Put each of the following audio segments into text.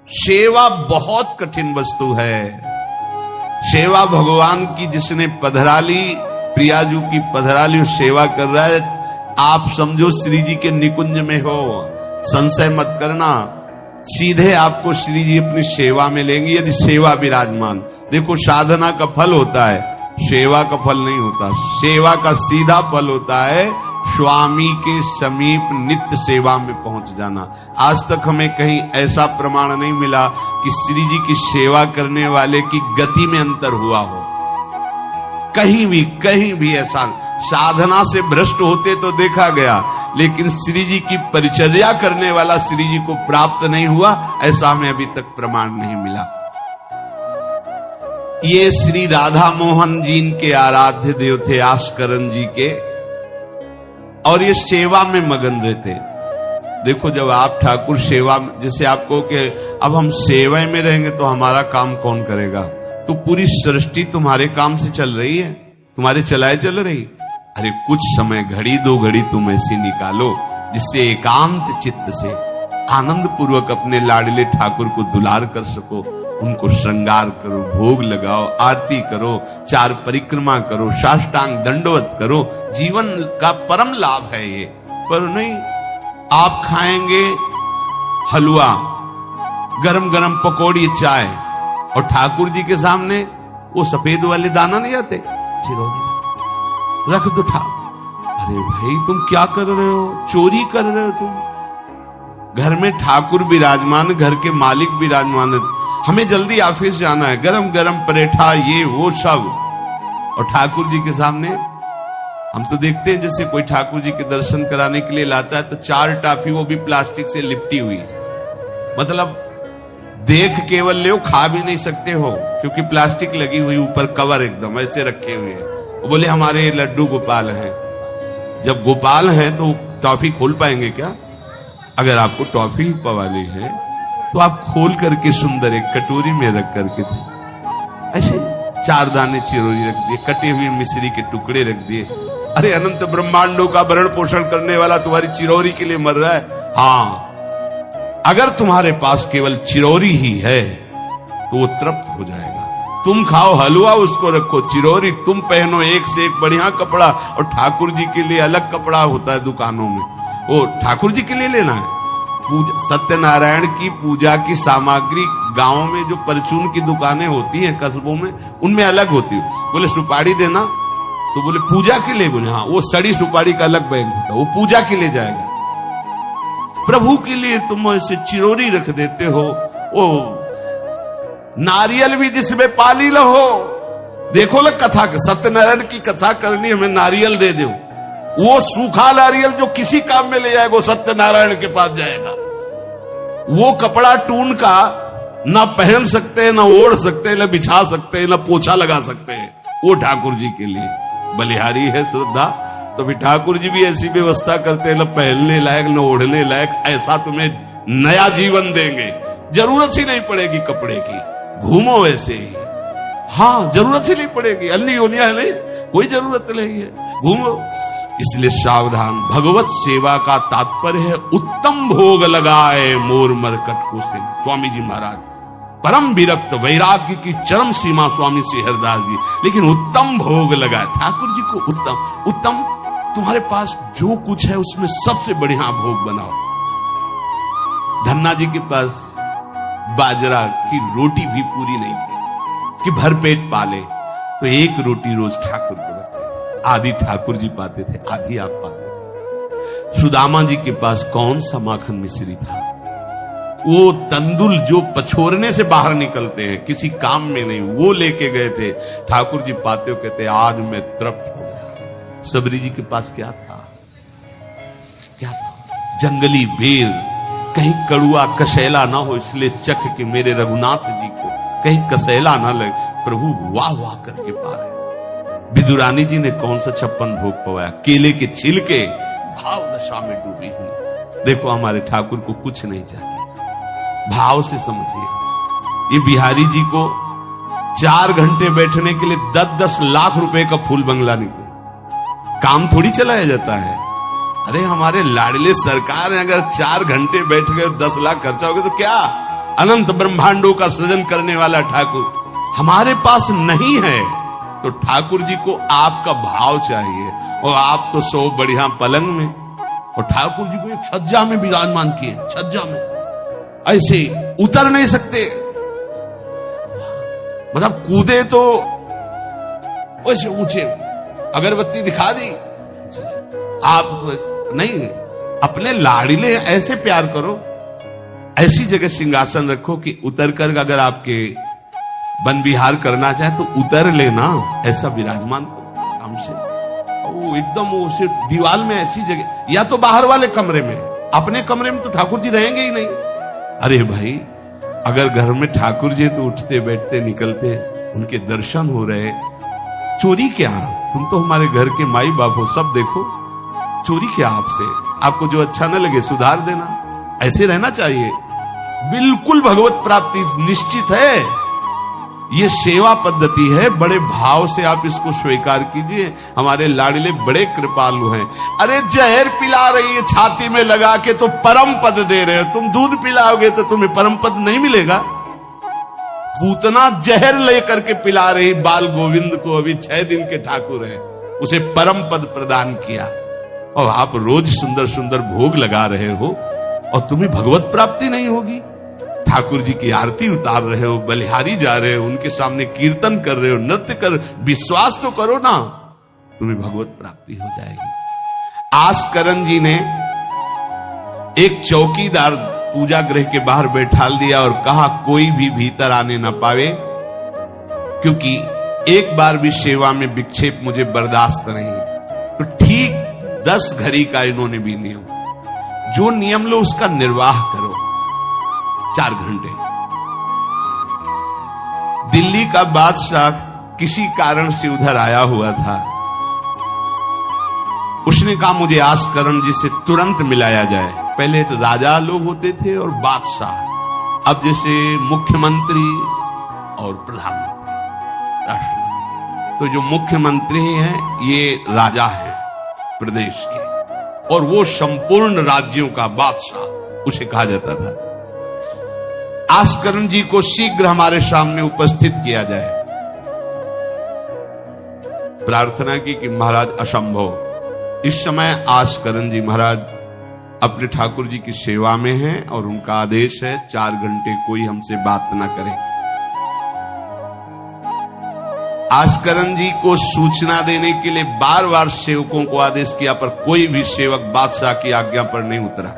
सेवा बहुत कठिन वस्तु है। सेवा भगवान की जिसने पधराली, प्रियाजू की पधराली सेवा कर रहा है, आप समझो श्री जी के निकुंज में हो, संशय मत करना, सीधे आपको श्री जी अपनी सेवा में लेंगे यदि सेवा विराजमान। देखो साधना का फल होता है, सेवा का फल नहीं होता। सेवा का सीधा फल होता है स्वामी के समीप नित्य सेवा में पहुंच जाना। आज तक हमें कहीं ऐसा प्रमाण नहीं मिला कि श्री जी की सेवा करने वाले की गति में अंतर हुआ हो। कहीं भी ऐसा साधना से भ्रष्ट होते तो देखा गया, लेकिन श्री जी की परिचर्या करने वाला श्री जी को प्राप्त नहीं हुआ, ऐसा हमें अभी तक प्रमाण नहीं मिला। ये श्री राधा मोहन जी के आराध्य देव थे, आस्करन जी के, और ये सेवा में मगन रहते। देखो जब आप ठाकुर सेवा, जैसे आपको कि अब हम सेवा में रहेंगे तो हमारा काम कौन करेगा, तो पूरी सृष्टि तुम्हारे काम से चल रही है, तुम्हारे चलाए चल रही। अरे कुछ समय, घड़ी दो घड़ी तुम ऐसी निकालो जिससे एकांत चित्त से आनंद पूर्वक अपने लाडले ठाकुर को दुलार कर सको, उनको श्रृंगार करो, भोग लगाओ, आरती करो, 4 परिक्रमा करो, साष्टांग दंडवत करो। जीवन का परम लाभ है ये। पर नहीं, आप खाएंगे हलवा, गरम गरम पकौड़ी, चाय, और ठाकुर जी के सामने वो सफेद वाले दाना नहीं आते, चिरौरी रख दो ठाकुर। अरे भाई तुम क्या कर रहे हो, चोरी कर रहे हो तुम। घर में ठाकुर विराजमान, घर के मालिक विराजमान है, हमें जल्दी ऑफिस जाना है, गरम गरम परेठा ये वो सब, और ठाकुर जी के सामने। हम तो देखते हैं जैसे कोई ठाकुर जी के दर्शन कराने के लिए लाता है तो 4 टाफी, वो भी प्लास्टिक से लिपटी हुई, मतलब देख केवल ले, खा भी नहीं सकते हो क्योंकि प्लास्टिक लगी हुई, ऊपर कवर एकदम ऐसे रखे हुए हैं। वो बोले हमारे लड्डू गोपाल हैं। जब गोपाल हैं तो टॉफी खोल पाएंगे क्या? अगर आपको टॉफी पवाली है तो आप खोल करके सुंदर एक कटोरी में रख करके थे, ऐसे 4 दाने चिरौरी रख दिए, कटे हुए मिश्री के टुकड़े रख दिए। अरे अनंत ब्रह्मांडों का भरण पोषण करने वाला तुम्हारी चिरौरी के लिए मर रहा है। हाँ, अगर तुम्हारे पास केवल चिरौरी ही है तो वो तृप्त हो जाएगा। तुम खाओ हलवा, उसको रखो चिरौरी, तुम पहनो एक से एक बढ़िया कपड़ा, और ठाकुर जी के लिए अलग कपड़ा होता है दुकानों में, वो ठाकुर जी के लिए लेना है। सत्यनारायण की पूजा की सामग्री गांव में जो परचून की दुकानें होती हैं कस्बों में, उनमें अलग होती है। बोले सुपारी देना, तो बोले पूजा के लिए, बोले हाँ, वो सड़ी सुपारी का अलग बैंक होता है, वो पूजा के लिए जाएगा। प्रभु के लिए तुम ऐसे चिरौरी रख देते हो। वो नारियल भी जिसमें पाली लो, देखो ना कथा, सत्यनारायण की कथा करनी, हमें नारियल दे दो। वो सूखा नारियल जो किसी काम में ले जाएगा वो सत्यनारायण के पास जाएगा। वो कपड़ा टून का ना पहन सकते हैं, ना ओढ़ सकते हैं, ना बिछा सकते हैं, ना पोछा लगा सकते हैं, वो ठाकुर जी के लिए बलिहारी है श्रद्धा। तो भी ठाकुर जी भी ऐसी व्यवस्था करते हैं, ना पहनने लायक ना ओढ़ने लायक, ऐसा तुम्हें नया जीवन देंगे, जरूरत ही नहीं पड़ेगी कपड़े की, घूमो वैसे ही। हाँ, जरूरत ही नहीं पड़ेगी, अल्ली ओलिया नहीं, कोई जरूरत नहीं है, घूमो। इसलिए सावधान। भगवत सेवा का तात्पर्य है उत्तम भोग लगाए मोर मरकट को से। स्वामी जी महाराज परम विरक्त, वैराग्य की चरम सीमा स्वामी श्री हरिदास जी, लेकिन उत्तम भोग लगाए ठाकुर जी को। उत्तम तुम्हारे पास जो कुछ है उसमें सबसे बढ़िया भोग बनाओ। धन्ना जी के पास बाजरा की रोटी भी पूरी नहीं थी कि भरपेट पाले, तो एक रोटी रोज ठाकुर को रखते, आधी ठाकुर जी पाते थे, आधी आप पाते। सुदामा जी के पास कौन सा माखन मिश्री था, वो तंदुल जो पछोरने से बाहर निकलते हैं, किसी काम में नहीं, वो लेके गए थे। ठाकुर जी पाते हो कहते आज मैं तृप्त हो गया। सबरी जी के पास क्या था? जंगली बेर, कहीं कड़ुआ कसेला ना हो, इसलिए चख के मेरे रघुनाथ जी को कहीं कसेला ना लगे, प्रभु वाह वाह करके पा रहे। विदुरानी जी ने कौन सा 56 भोग पवाया? केले के छिलके, भाव दशा में डूबी हुई। देखो हमारे ठाकुर को कुछ नहीं चाहिए, भाव से समझिए। ये बिहारी जी को 4 घंटे बैठने के लिए 10-10 लाख रुपए का फूल बंगला निकले, काम थोड़ी चलाया जाता है। अरे हमारे लाडले सरकार है, अगर 4 घंटे बैठ गए 10 लाख खर्चा हो गया तो क्या? अनंत ब्रह्मांडों का सृजन करने वाला ठाकुर हमारे पास नहीं है, तो ठाकुर जी को आपका भाव चाहिए। और आप तो सो बढ़िया पलंग में, और ठाकुर जी को एक छज्जा में विराजमान किए, छज्जा में ऐसे उतर नहीं सकते, मतलब कूदे तो वैसे ऊंचे, अगरबत्ती दिखा दी आप तो नहीं, अपने लाड़िले ऐसे प्यार करो, ऐसी जगह सिंहासन रखो कि उतर कर अगर आपके वन विहार करना चाहे तो उतर लेना, ऐसा विराजमान काम से। वो एकदम वो सिर्फ दीवार में ऐसी जगह, या तो बाहर वाले कमरे में, अपने कमरे में तो ठाकुर जी रहेंगे ही नहीं। अरे भाई, अगर घर में ठाकुर जी तो उठते बैठते निकलते, उनके दर्शन हो रहे, चोरी क्या? तुम तो हमारे घर के माई बाप हो, सब देखो, चोरी क्या आपसे? आपको जो अच्छा न लगे सुधार देना, ऐसे रहना चाहिए। बिल्कुल भगवत प्राप्ति निश्चित है, ये सेवा पद्धति है, बड़े भाव से आप इसको स्वीकार कीजिए। हमारे लाडले बड़े कृपालु हैं। अरे जहर पिला रही है छाती में लगा के तो परम पद दे रहे हो, तुम दूध पिलाओगे तो तुम्हें परम पद नहीं मिलेगा। पूतना जहर लेकर के पिला रही बाल गोविंद को, अभी 6 दिन के ठाकुर है, उसे परम पद प्रदान किया, और आप रोज सुंदर सुंदर भोग लगा रहे हो और तुम्हें भगवत प्राप्ति नहीं होगी। ठाकुर जी की आरती उतार रहे हो, बलिहारी जा रहे हो, उनके सामने कीर्तन कर रहे हो, नृत्य कर, विश्वास तो करो ना, तुम्हें भगवत प्राप्ति हो जाएगी। आस्करन जी ने एक चौकीदार पूजा गृह के बाहर बैठाल दिया और कहा कोई भी भीतर आने ना पावे, क्योंकि एक बार भी सेवा में विक्षेप मुझे बर्दाश्त नहीं। तो ठीक 10 घड़ी का इन्होंने भी नियम, जो नियम लो उसका निर्वाह करो। 4 घंटे। दिल्ली का बादशाह किसी कारण से उधर आया हुआ था, उसने कहा मुझे आस्करण जी से तुरंत मिलाया जाए। पहले तो राजा लोग होते थे और बादशाह, अब जैसे मुख्यमंत्री और प्रधानमंत्री, राष्ट्रपति। तो जो मुख्यमंत्री हैं ये राजा हैं प्रदेश के, और वो संपूर्ण राज्यों का बादशाह उसे कहा जाता था। आस्करण जी को शीघ्र हमारे सामने उपस्थित किया जाए। प्रार्थना की कि महाराज असंभव, इस समय आस्करण जी महाराज अपने ठाकुर जी की सेवा में हैं और उनका आदेश है 4 घंटे कोई हमसे बात ना करे। आस्करण जी को सूचना देने के लिए बार बार सेवकों को आदेश किया, पर कोई भी सेवक बादशाह की आज्ञा पर नहीं उतरा।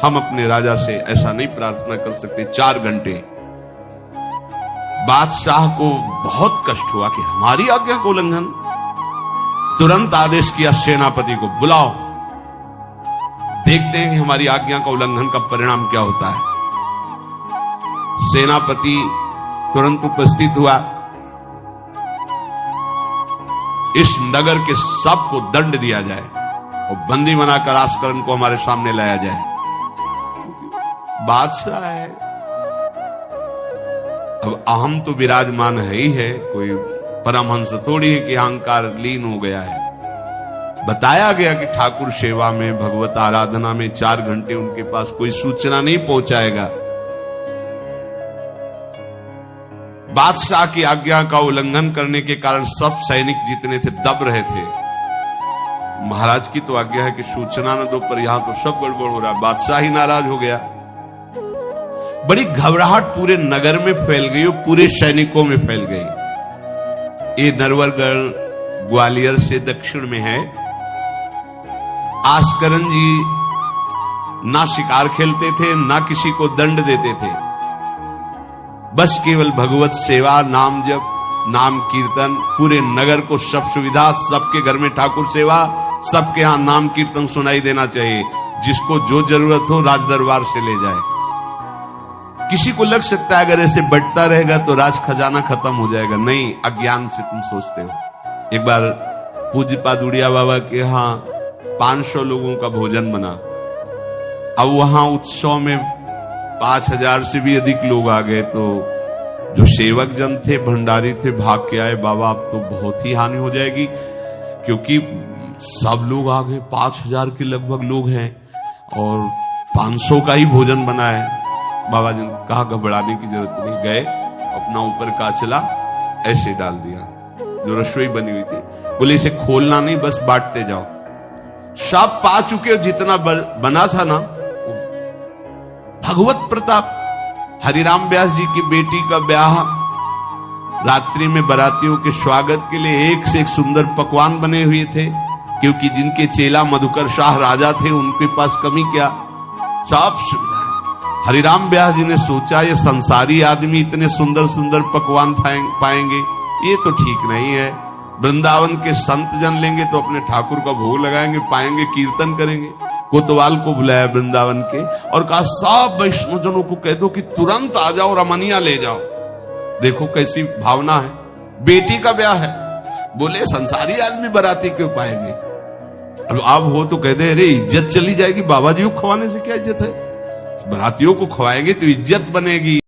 हम अपने राजा से ऐसा नहीं प्रार्थना कर सकते। 4 घंटे बादशाह को बहुत कष्ट हुआ कि हमारी आज्ञा का उल्लंघन। तुरंत आदेश किया सेनापति को बुलाओ, देखते हैं कि हमारी आज्ञा का उल्लंघन का परिणाम क्या होता है। सेनापति तुरंत उपस्थित हुआ। इस नगर के सबको दंड दिया जाए और बंदी बनाकर आस्करण को हमारे सामने लाया जाए। बादशाह है, अब अहम तो विराजमान है ही है, कोई परमहंस थोड़ी है कि अहंकार लीन हो गया है। बताया गया कि ठाकुर सेवा में, भगवत आराधना में 4 घंटे उनके पास कोई सूचना नहीं पहुंचाएगा। बादशाह की आज्ञा का उल्लंघन करने के कारण सब सैनिक जितने थे दब रहे थे। महाराज की तो आज्ञा है कि सूचना न दो, पर यहां तो सब गड़बड़ हो रहा है। बादशाह ही नाराज हो गया। बड़ी घबराहट पूरे नगर में फैल गई और पूरे सैनिकों में फैल गई। ये नरवरगढ़ ग्वालियर से दक्षिण में है। आस्करण जी ना शिकार खेलते थे, ना किसी को दंड देते थे, बस केवल भगवत सेवा, नाम जप, नाम कीर्तन, पूरे नगर को सब सुविधा, सबके घर में ठाकुर सेवा, सबके यहां नाम कीर्तन सुनाई देना चाहिए। जिसको जो जरूरत हो राज दरबार से ले जाए। किसी को लग सकता है अगर ऐसे बढ़ता रहेगा तो राज खजाना खत्म हो जाएगा। नहीं, अज्ञान से तुम सोचते हो। एक बार पूज्य पादुड़िया बाबा के यहाँ 500 लोगों का भोजन बना। अब वहां उत्सव में 5000 से भी अधिक लोग आ गए, तो जो सेवक जन थे, भंडारी थे, भाग के आए, बाबा अब तो बहुत ही हानि हो जाएगी, क्योंकि सब लोग आ गए, 5000 के लगभग लोग हैं और 500 का ही भोजन बना है। बाबा जी ने कहा घबराने की जरूरत नहीं। गए, अपना ऊपर का चला ऐसे डाल दिया जो रसोई बनी हुई थी। बोले इसे खोलना नहीं, बस बांटते जाओ। सब पा चुके, जितना बना था ना। भगवत प्रताप। हरिराम व्यास जी की बेटी का ब्याह, रात्रि में बारातियों के स्वागत के लिए एक से एक सुंदर पकवान बने हुए थे, क्योंकि जिनके चेला मधुकर शाह राजा थे उनके पास कमी क्या, सब सुविधा। हरिराम व्यास जी ने सोचा ये संसारी आदमी इतने सुंदर सुंदर पकवान पाएंगे, ये तो ठीक नहीं है। वृंदावन के संत जन लेंगे तो अपने ठाकुर का भोग लगाएंगे, पाएंगे, कीर्तन करेंगे। कोतवाल को बुलाया वृंदावन के और कहा सब वैष्णव जनों को कह दो कि तुरंत आ जाओ, रमनिया ले जाओ। देखो कैसी भावना है, बेटी का ब्याह है। बोले संसारी आदमी बाराती क्यों पाएंगे, अब आप हो तो कह दे अरे इज्जत चली जाएगी, बाबा जी को खवाने से क्या इज्जत है, बारातियों को खवाएंगे तो इज्जत बनेगी।